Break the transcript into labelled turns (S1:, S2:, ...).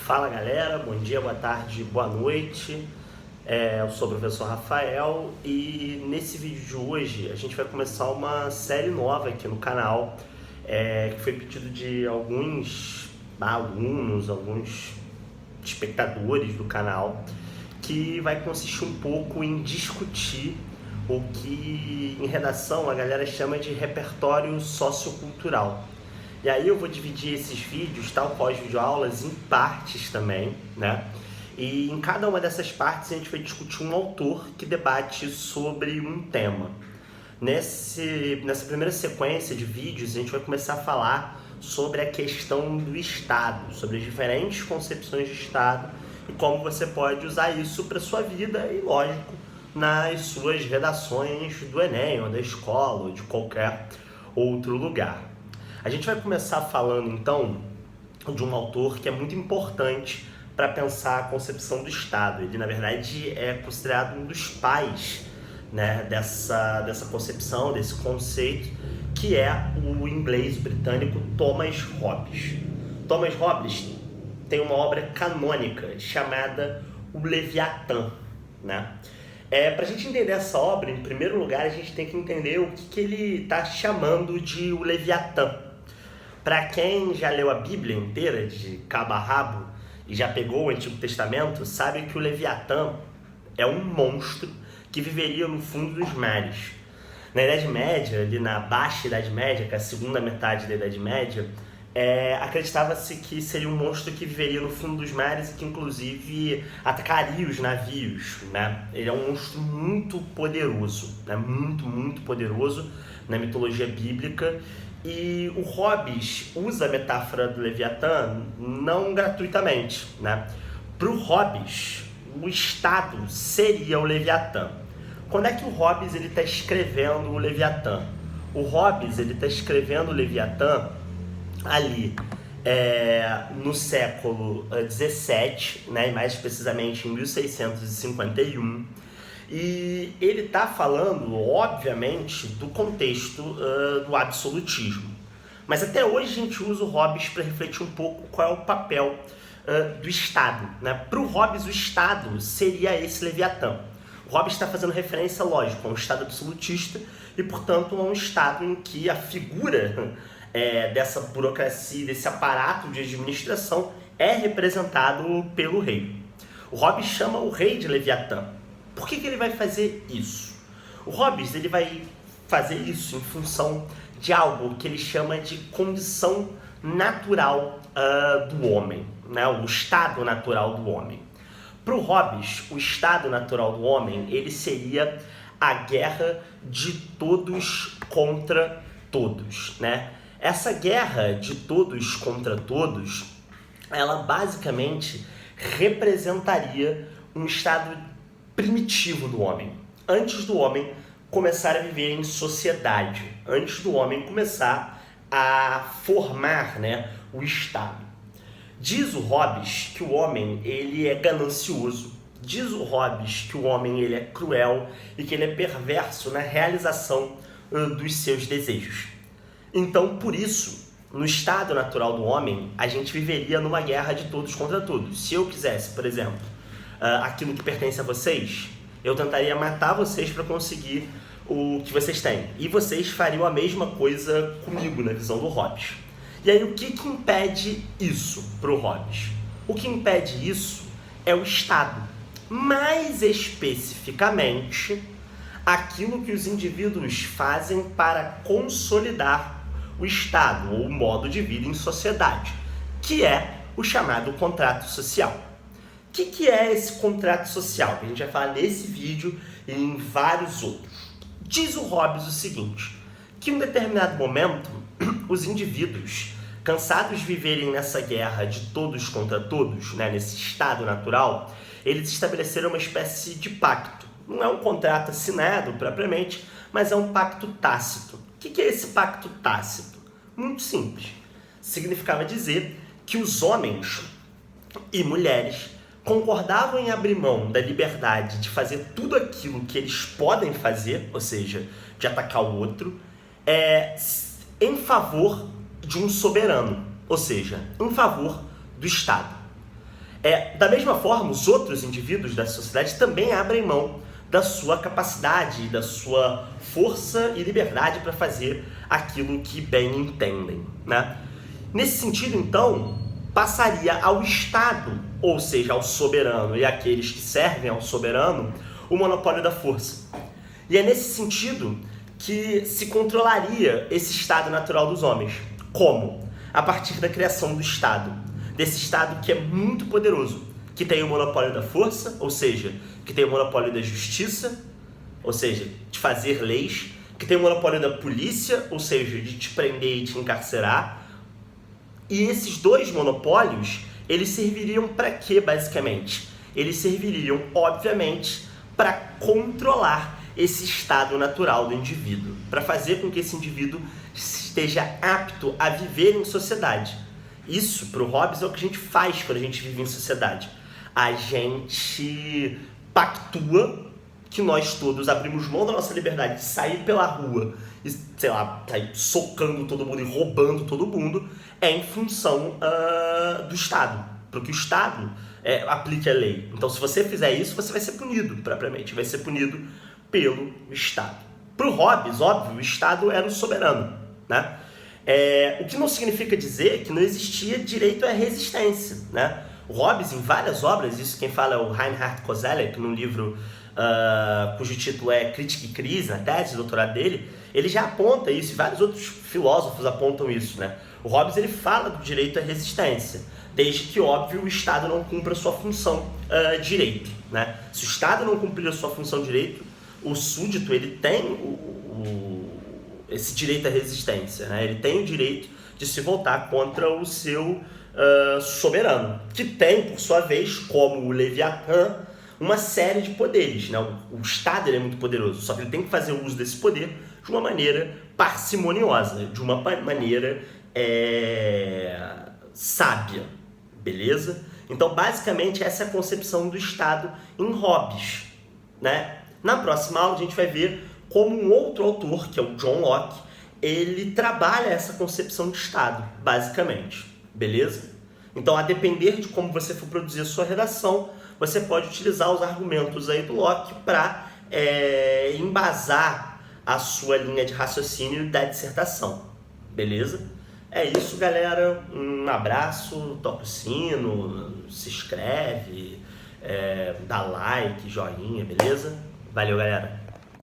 S1: Fala galera, bom dia, boa tarde, boa noite. Eu sou o professor Rafael e nesse vídeo de hoje a gente vai começar uma série nova aqui no canal, que foi pedido de alguns alunos, alguns espectadores do canal, que vai consistir um pouco em discutir o que em redação a galera chama de repertório sociocultural. E aí eu vou dividir esses vídeos, tal qual as videoaulas, em partes também, né? E em cada uma dessas partes a gente vai discutir um autor que debate sobre um tema. Nessa primeira sequência de vídeos a gente vai começar a falar sobre a questão do Estado, sobre as diferentes concepções de Estado e como você pode usar isso para sua vida e, lógico, nas suas redações do Enem, ou da escola, ou de qualquer outro lugar. A gente vai começar falando, então, de um autor que é muito importante para pensar a concepção do Estado. Ele, na verdade, é considerado um dos pais, né, dessa concepção, desse conceito, que é o inglês britânico Thomas Hobbes. Thomas Hobbes tem uma obra canônica chamada O Leviatã, né? Para a gente entender essa obra, em primeiro lugar, a gente tem que entender o que ele está chamando de o Leviatã. Para quem já leu a Bíblia inteira, de cabo a rabo, e já pegou o Antigo Testamento, sabe que o Leviatã é um monstro que viveria no fundo dos mares. Na Idade Média, ali na Baixa Idade Média, que é a segunda metade da Idade Média, acreditava-se que seria um monstro que viveria no fundo dos mares e que, inclusive, atacaria os navios, né? Ele é um monstro muito poderoso, né? Muito poderoso na mitologia bíblica. E o Hobbes usa a metáfora do Leviatã não gratuitamente, né? Para o Hobbes, o Estado seria o Leviatã. Quando é que o Hobbes está escrevendo o Leviatã? O Hobbes está escrevendo o Leviatã ali no século XVII, né? E mais precisamente em 1651. E ele está falando, obviamente, do contexto do absolutismo. Mas até hoje a gente usa o Hobbes para refletir um pouco qual é o papel do Estado, né? Para o Hobbes, o Estado seria esse Leviatã. O Hobbes está fazendo referência, lógico, a um Estado absolutista e, portanto, a um Estado em que a figura dessa burocracia, desse aparato de administração é representado pelo rei. O Hobbes chama o rei de Leviatã. Por que ele vai fazer isso? O Hobbes ele vai fazer isso em função de algo que ele chama de condição natural do homem, né? O estado natural do homem. Para o Hobbes, o estado natural do homem ele seria a guerra de todos contra todos, né? Essa guerra de todos contra todos, ela basicamente representaria um estado primitivo do homem, antes do homem começar a viver em sociedade, antes do homem começar a formar, né, o Estado. Diz o Hobbes que o homem ele é ganancioso, diz o Hobbes que o homem ele é cruel e que ele é perverso na realização dos seus desejos. Então, por isso, no estado natural do homem, a gente viveria numa guerra de todos contra todos. Se eu quisesse, por exemplo, aquilo que pertence a vocês, eu tentaria matar vocês para conseguir o que vocês têm. E vocês fariam a mesma coisa comigo, na visão do Hobbes. E aí, o que impede isso para o Hobbes? O que impede isso é o Estado. Mais especificamente, aquilo que os indivíduos fazem para consolidar o Estado, ou o modo de vida em sociedade, que é o chamado contrato social. O que é esse contrato social? Que a gente vai falar nesse vídeo e em vários outros. Diz o Hobbes o seguinte, que em um determinado momento, os indivíduos, cansados de viverem nessa guerra de todos contra todos, né, nesse estado natural, eles estabeleceram uma espécie de pacto. Não é um contrato assinado propriamente, mas é um pacto tácito. O que é esse pacto tácito? Muito simples. Significava dizer que os homens e mulheres concordavam em abrir mão da liberdade de fazer tudo aquilo que eles podem fazer, ou seja, de atacar o outro, em favor de um soberano, ou seja, em favor do Estado. Da mesma forma, os outros indivíduos da sociedade também abrem mão da sua capacidade, da sua força e liberdade para fazer aquilo que bem entendem, né? Nesse sentido, então, passaria ao Estado, ou seja, ao soberano e àqueles que servem ao soberano, o monopólio da força. E é nesse sentido que se controlaria esse estado natural dos homens. Como? A partir da criação do Estado. Desse Estado que é muito poderoso, que tem o monopólio da força, ou seja, que tem o monopólio da justiça, ou seja, de fazer leis, que tem o monopólio da polícia, ou seja, de te prender e te encarcerar. E esses dois monopólios, eles serviriam para quê, basicamente? Eles serviriam, obviamente, para controlar esse estado natural do indivíduo, para fazer com que esse indivíduo esteja apto a viver em sociedade. Isso, para o Hobbes, é o que a gente faz quando a gente vive em sociedade. A gente pactua que nós todos abrimos mão da nossa liberdade de sair pela rua e, sei lá, sair socando todo mundo e roubando todo mundo, em função do Estado. Porque o Estado aplica a lei. Então, se você fizer isso, você vai ser punido, propriamente. Vai ser punido pelo Estado. Para o Hobbes, óbvio, o Estado era o soberano, né? O que não significa dizer que não existia direito à resistência, né? O Hobbes, em várias obras, isso quem fala é o Reinhard Koselleck, num livro cujo título é Crítica e Crise, na tese de doutorado dele, ele já aponta isso, e vários outros filósofos apontam isso, né? O Hobbes, ele fala do direito à resistência, desde que, óbvio, o Estado não cumpra a sua função direito, né? Se o Estado não cumprir a sua função direito, o súdito, ele tem esse direito à resistência, né? Ele tem o direito de se voltar contra o seu soberano, que tem, por sua vez, como o Leviatã, uma série de poderes, né? O Estado ele é muito poderoso, só que ele tem que fazer uso desse poder de uma maneira parcimoniosa, de uma maneira sábia, beleza? Então, basicamente, essa é a concepção do Estado em Hobbes, né? Na próxima aula, a gente vai ver como um outro autor, que é o John Locke, ele trabalha essa concepção de Estado, basicamente, beleza? Então, a depender de como você for produzir a sua redação, você pode utilizar os argumentos aí do Locke para embasar a sua linha de raciocínio da dissertação, beleza? É isso, galera. Um abraço, toca o sino, se inscreve, dá like, joinha, beleza? Valeu, galera!